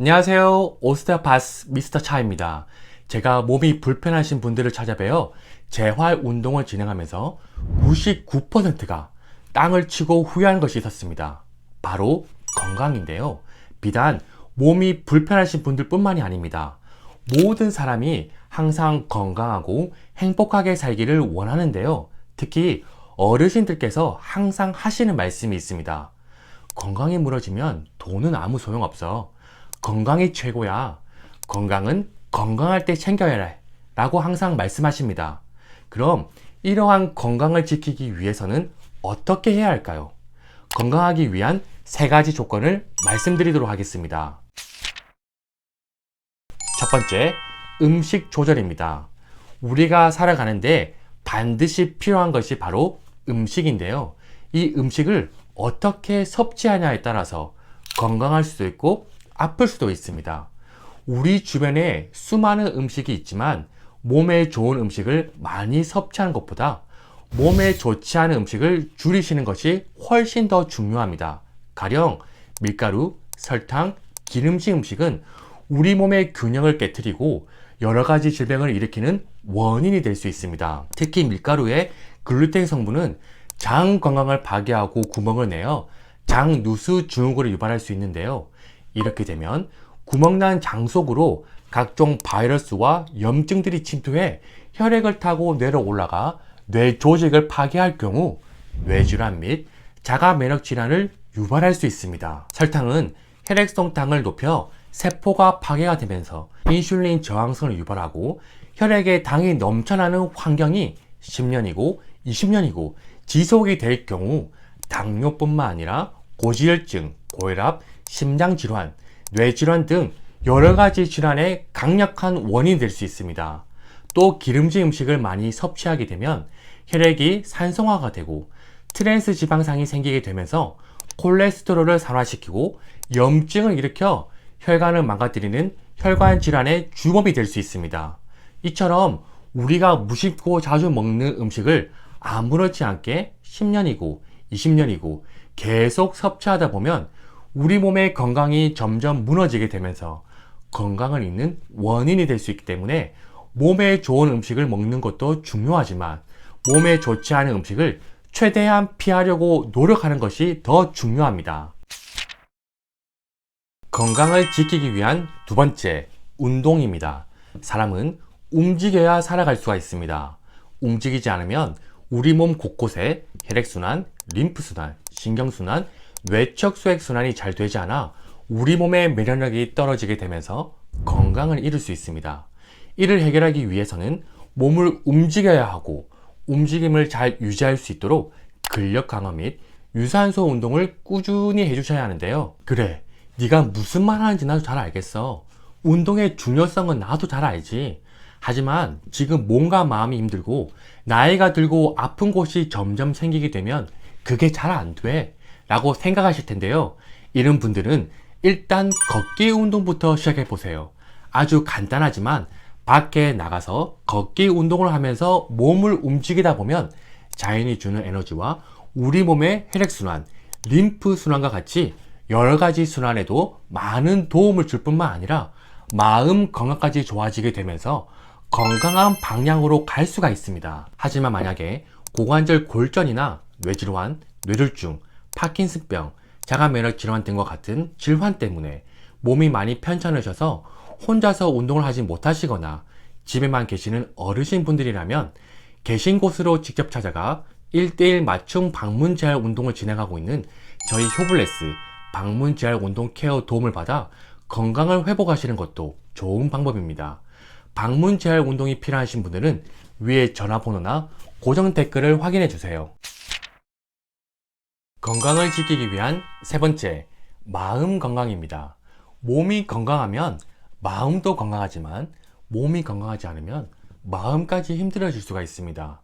안녕하세요. 오스테오파스 미스터 차입니다. 제가 몸이 불편하신 분들을 찾아뵈어 재활 운동을 진행하면서 99%가 땅을 치고 후회한 것이 있었습니다. 바로 건강인데요. 비단 몸이 불편하신 분들뿐만이 아닙니다. 모든 사람이 항상 건강하고 행복하게 살기를 원하는데요. 특히 어르신들께서 항상 하시는 말씀이 있습니다. 건강이 무너지면 돈은 아무 소용없어. 건강이 최고야. 건강은 건강할 때 챙겨야 해. 라고 항상 말씀하십니다. 그럼 이러한 건강을 지키기 위해서는 어떻게 해야 할까요? 건강하기 위한 세 가지 조건을 말씀드리도록 하겠습니다. 첫 번째, 음식 조절입니다. 우리가 살아가는데 반드시 필요한 것이 바로 음식인데요. 이 음식을 어떻게 섭취하냐에 따라서 건강할 수도 있고 아플 수도 있습니다. 우리 주변에 수많은 음식이 있지만 몸에 좋은 음식을 많이 섭취하는 것보다 몸에 좋지 않은 음식을 줄이시는 것이 훨씬 더 중요합니다. 가령 밀가루, 설탕, 기름진 음식은 우리 몸의 균형을 깨트리고 여러 가지 질병을 일으키는 원인이 될 수 있습니다. 특히 밀가루의 글루텐 성분은 장 건강을 파괴하고 구멍을 내어 장 누수 증후군을 유발할 수 있는데요. 이렇게 되면 구멍난 장 속으로 각종 바이러스와 염증들이 침투해 혈액을 타고 뇌로 올라가 뇌 조직을 파괴할 경우 뇌질환 및 자가 면역 질환을 유발할 수 있습니다. 설탕은 혈액성 당을 높여 세포가 파괴가 되면서 인슐린 저항성을 유발하고 혈액에 당이 넘쳐나는 환경이 10년이고 20년이고 지속이 될 경우 당뇨뿐만 아니라 고지혈증, 고혈압, 심장질환, 뇌질환 등 여러 가지 질환의 강력한 원인이 될 수 있습니다. 또 기름진 음식을 많이 섭취하게 되면 혈액이 산성화가 되고 트랜스 지방산이 생기게 되면서 콜레스테롤을 산화시키고 염증을 일으켜 혈관을 망가뜨리는 혈관 질환의 주범이 될 수 있습니다. 이처럼 우리가 무심코 자주 먹는 음식을 아무렇지 않게 10년이고 20년이고 계속 섭취하다 보면 우리 몸의 건강이 점점 무너지게 되면서 건강을 잃는 원인이 될 수 있기 때문에 몸에 좋은 음식을 먹는 것도 중요하지만 몸에 좋지 않은 음식을 최대한 피하려고 노력하는 것이 더 중요합니다. 건강을 지키기 위한 두 번째, 운동입니다. 사람은 움직여야 살아갈 수가 있습니다. 움직이지 않으면 우리 몸 곳곳에 혈액순환, 림프순환, 신경순환, 뇌척수액순환이 잘 되지 않아 우리 몸의 면역력이 떨어지게 되면서 건강을 잃을 수 있습니다. 이를 해결하기 위해서는 몸을 움직여야 하고 움직임을 잘 유지할 수 있도록 근력 강화 및 유산소 운동을 꾸준히 해주셔야 하는데요. 그래, 네가 무슨 말 하는지 나도 잘 알겠어. 운동의 중요성은 나도 잘 알지. 하지만 지금 몸과 마음이 힘들고 나이가 들고 아픈 곳이 점점 생기게 되면 그게 잘 안 돼 라고 생각하실 텐데요. 이런 분들은 일단 걷기 운동부터 시작해 보세요. 아주 간단하지만 밖에 나가서 걷기 운동을 하면서 몸을 움직이다 보면 자연이 주는 에너지와 우리 몸의 혈액순환, 림프순환과 같이 여러 가지 순환에도 많은 도움을 줄 뿐만 아니라 마음 건강까지 좋아지게 되면서 건강한 방향으로 갈 수가 있습니다. 하지만 만약에 고관절 골전이나 뇌질환, 뇌졸중, 파킨슨병, 자가면역 질환 등과 같은 질환 때문에 몸이 많이 편찮으셔서 혼자서 운동을 하지 못하시거나 집에만 계시는 어르신 분들이라면 계신 곳으로 직접 찾아가 1대1 맞춤 방문 재활 운동을 진행하고 있는 저희 효블레스 방문 재활 운동 케어 도움을 받아 건강을 회복하시는 것도 좋은 방법입니다. 방문 재활 운동이 필요하신 분들은 위에 전화번호나 고정 댓글을 확인해 주세요. 건강을 지키기 위한 세 번째, 마음 건강입니다. 몸이 건강하면 마음도 건강하지만 몸이 건강하지 않으면 마음까지 힘들어질 수가 있습니다.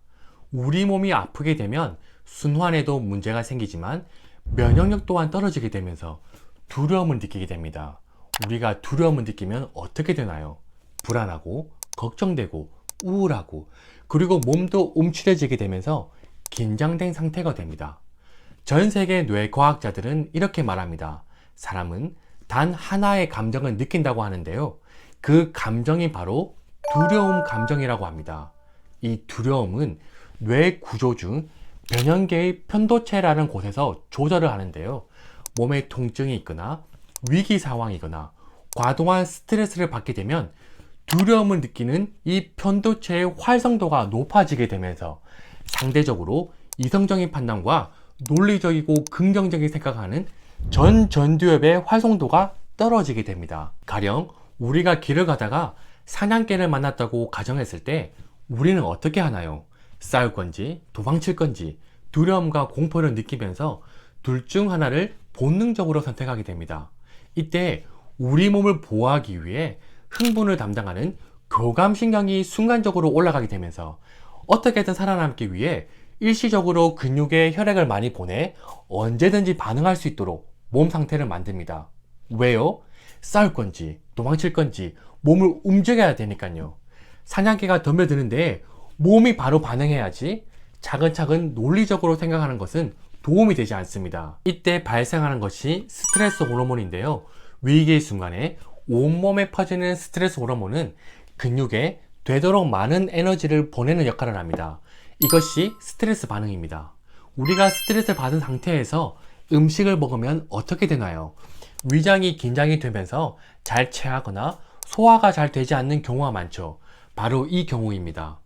우리 몸이 아프게 되면 순환에도 문제가 생기지만 면역력 또한 떨어지게 되면서 두려움을 느끼게 됩니다. 우리가 두려움을 느끼면 어떻게 되나요? 불안하고 걱정되고 우울하고 그리고 몸도 움츠려지게 되면서 긴장된 상태가 됩니다. 전 세계 뇌과학자들은 이렇게 말합니다. 사람은 단 하나의 감정을 느낀다고 하는데요. 그 감정이 바로 두려움 감정이라고 합니다. 이 두려움은 뇌 구조 중 변형계의 편도체라는 곳에서 조절을 하는데요. 몸에 통증이 있거나 위기 상황이거나 과도한 스트레스를 받게 되면 두려움을 느끼는 이 편도체의 활성도가 높아지게 되면서 상대적으로 이성적인 판단과 논리적이고 긍정적인 생각하는 전두엽의 활성도가 떨어지게 됩니다. 가령 우리가 길을 가다가 사냥개를 만났다고 가정했을 때 우리는 어떻게 하나요? 싸울 건지 도망칠 건지 두려움과 공포를 느끼면서 둘 중 하나를 본능적으로 선택하게 됩니다. 이때 우리 몸을 보호하기 위해 흥분을 담당하는 교감신경이 순간적으로 올라가게 되면서 어떻게든 살아남기 위해 일시적으로 근육에 혈액을 많이 보내 언제든지 반응할 수 있도록 몸 상태를 만듭니다. 왜요? 싸울 건지 도망칠 건지 몸을 움직여야 되니까요. 사냥개가 덤벼드는데 몸이 바로 반응해야지 차근차근 논리적으로 생각하는 것은 도움이 되지 않습니다. 이때 발생하는 것이 스트레스 호르몬인데요. 위기의 순간에 온몸에 퍼지는 스트레스 호르몬은 근육에 되도록 많은 에너지를 보내는 역할을 합니다. 이것이 스트레스 반응입니다. 우리가 스트레스를 받은 상태에서 음식을 먹으면 어떻게 되나요? 위장이 긴장이 되면서 잘 체하거나 소화가 잘 되지 않는 경우가 많죠. 바로 이 경우입니다.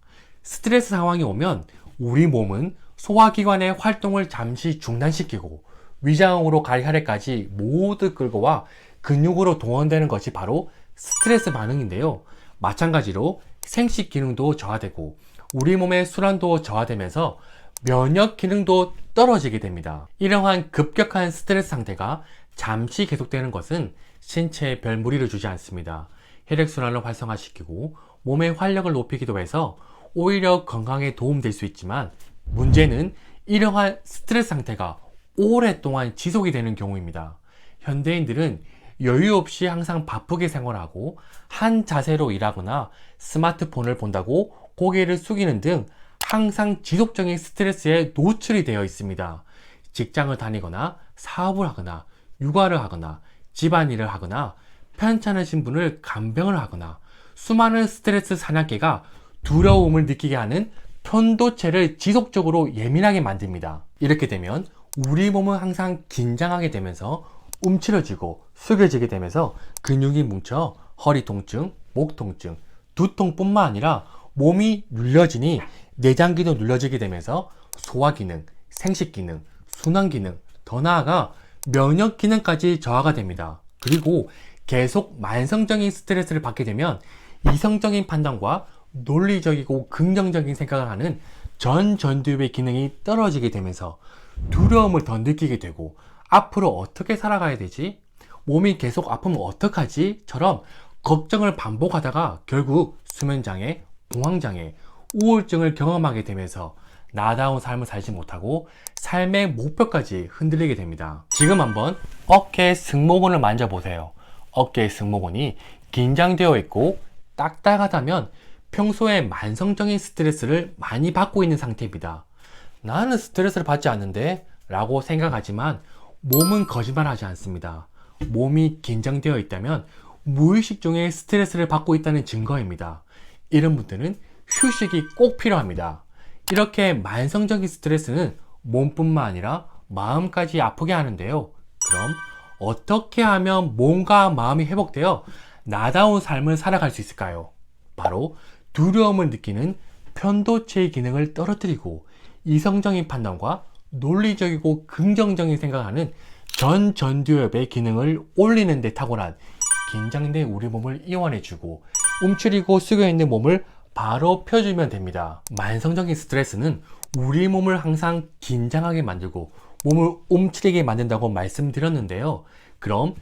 스트레스 상황이 오면 우리 몸은 소화기관의 활동을 잠시 중단시키고 위장으로 갈 혈액까지 모두 끌고 와 근육으로 동원되는 것이 바로 스트레스 반응인데요. 마찬가지로 생식 기능도 저하되고 우리 몸의 순환도 저하되면서 면역 기능도 떨어지게 됩니다. 이러한 급격한 스트레스 상태가 잠시 계속되는 것은 신체에 별 무리를 주지 않습니다. 혈액순환을 활성화시키고 몸의 활력을 높이기도 해서 오히려 건강에 도움될 수 있지만 문제는 이러한 스트레스 상태가 오랫동안 지속이 되는 경우입니다. 현대인들은 여유 없이 항상 바쁘게 생활하고 한 자세로 일하거나 스마트폰을 본다고 고개를 숙이는 등 항상 지속적인 스트레스에 노출이 되어 있습니다. 직장을 다니거나 사업을 하거나 육아를 하거나 집안일을 하거나 편찮으신 분을 간병을 하거나 수많은 스트레스 사냥개가 두려움을 느끼게 하는 편도체를 지속적으로 예민하게 만듭니다. 이렇게 되면 우리 몸은 항상 긴장하게 되면서 움츠러지고 숙여지게 되면서 근육이 뭉쳐 허리 통증, 목 통증, 두통뿐만 아니라 몸이 눌려지니 내장기도 눌려지게 되면서 소화기능, 생식기능, 순환기능, 더 나아가 면역기능까지 저하가 됩니다. 그리고 계속 만성적인 스트레스를 받게 되면 이성적인 판단과 논리적이고 긍정적인 생각을 하는 전두엽의 기능이 떨어지게 되면서 두려움을 더 느끼게 되고 앞으로 어떻게 살아가야 되지? 몸이 계속 아프면 어떡하지? 처럼 걱정을 반복하다가 결국 수면장애, 공황장애, 우울증을 경험하게 되면서 나다운 삶을 살지 못하고 삶의 목표까지 흔들리게 됩니다. 지금 한번 어깨 승모근을 만져보세요. 어깨의 승모근이 긴장되어 있고 딱딱하다면 평소에 만성적인 스트레스를 많이 받고 있는 상태입니다. 나는 스트레스를 받지 않는데 라고 생각하지만 몸은 거짓말하지 않습니다. 몸이 긴장되어 있다면 무의식 중에 스트레스를 받고 있다는 증거입니다. 이런 분들은 휴식이 꼭 필요합니다. 이렇게 만성적인 스트레스는 몸뿐만 아니라 마음까지 아프게 하는데요. 그럼 어떻게 하면 몸과 마음이 회복되어 나다운 삶을 살아갈 수 있을까요? 바로 두려움을 느끼는 편도체의 기능을 떨어뜨리고 이성적인 판단과 논리적이고 긍정적인 생각하는 전두엽의 기능을 올리는 데 탁월한 긴장된 우리 몸을 이완해주고 움츠리고 숙여있는 몸을 바로 펴주면 됩니다. 만성적인 스트레스는 우리 몸을 항상 긴장하게 만들고 몸을 움츠리게 만든다고 말씀드렸는데요. 그럼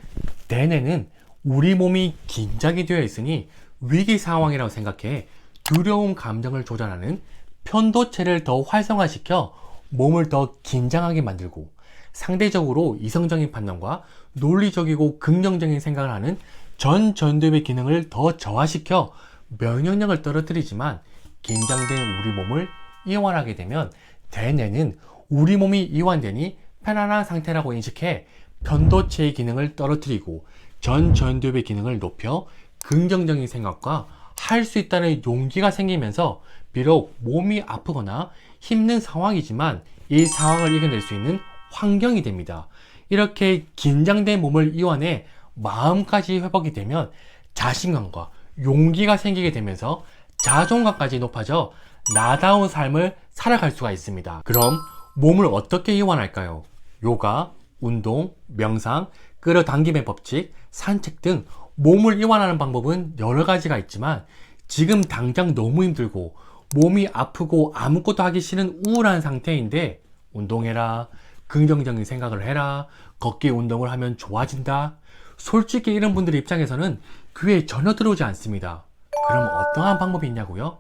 대뇌는 우리 몸이 긴장이 되어 있으니 위기 상황이라고 생각해 두려움 감정을 조절하는 편도체를 더 활성화시켜 몸을 더 긴장하게 만들고 상대적으로 이성적인 판단과 논리적이고 긍정적인 생각을 하는 전두엽의 기능을 더 저하시켜 면역력을 떨어뜨리지만 긴장된 우리 몸을 이완하게 되면 대뇌는 우리 몸이 이완되니 편안한 상태라고 인식해 편도체의 기능을 떨어뜨리고 전두엽의 기능을 높여 긍정적인 생각과 할 수 있다는 용기가 생기면서 비록 몸이 아프거나 힘든 상황이지만 이 상황을 이겨낼 수 있는 환경이 됩니다. 이렇게 긴장된 몸을 이완해 마음까지 회복이 되면 자신감과 용기가 생기게 되면서 자존감까지 높아져 나다운 삶을 살아갈 수가 있습니다. 그럼 몸을 어떻게 이완할까요? 요가, 운동, 명상, 끌어당김의 법칙, 산책 등 몸을 이완하는 방법은 여러 가지가 있지만 지금 당장 너무 힘들고 몸이 아프고 아무것도 하기 싫은 우울한 상태인데 운동해라, 긍정적인 생각을 해라, 걷기 운동을 하면 좋아진다. 솔직히 이런 분들의 입장에서는 귀에 전혀 들어오지 않습니다. 그럼 어떠한 방법이 있냐고요?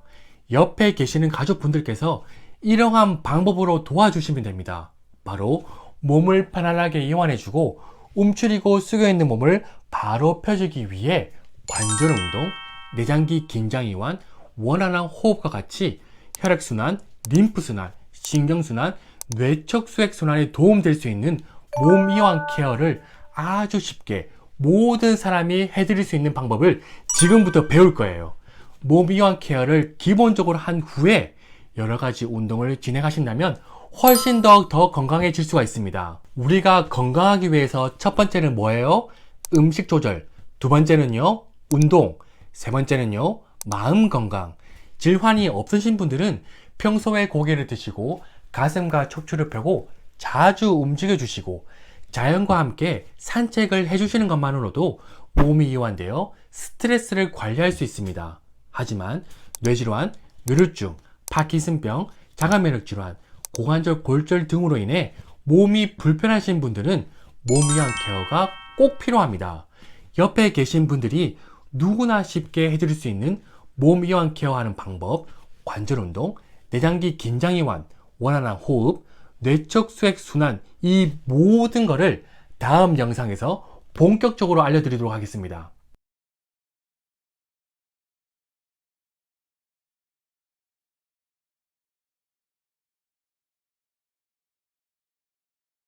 옆에 계시는 가족분들께서 이러한 방법으로 도와주시면 됩니다. 바로 몸을 편안하게 이완해주고 움츠리고 숙여있는 몸을 바로 펴주기 위해 관절 운동, 내장기 긴장 이완, 원활한 호흡과 같이 혈액순환, 림프순환, 신경순환, 뇌척수액순환에 도움될 수 있는 몸 이완 케어를 아주 쉽게 모든 사람이 해드릴 수 있는 방법을 지금부터 배울 거예요. 몸 이완 케어를 기본적으로 한 후에 여러 가지 운동을 진행하신다면 훨씬 더 건강해질 수가 있습니다. 우리가 건강하기 위해서 첫 번째는 뭐예요? 음식 조절. 두 번째는요, 운동. 세 번째는요, 마음 건강. 질환이 없으신 분들은 평소에 고개를 드시고 가슴과 척추를 펴고 자주 움직여 주시고 자연과 함께 산책을 해주시는 것만으로도 몸이 이완되어 스트레스를 관리할 수 있습니다. 하지만 뇌질환, 뇌졸중, 파킨슨병, 자가면역 질환, 고관절 골절 등으로 인해 몸이 불편하신 분들은 몸 이완 케어가 꼭 필요합니다. 옆에 계신 분들이 누구나 쉽게 해드릴 수 있는 몸 이완 케어하는 방법, 관절 운동, 내장기 긴장 이완, 원활한 호흡, 뇌척 수액 순환, 이 모든 거를 다음 영상에서 본격적으로 알려드리도록 하겠습니다.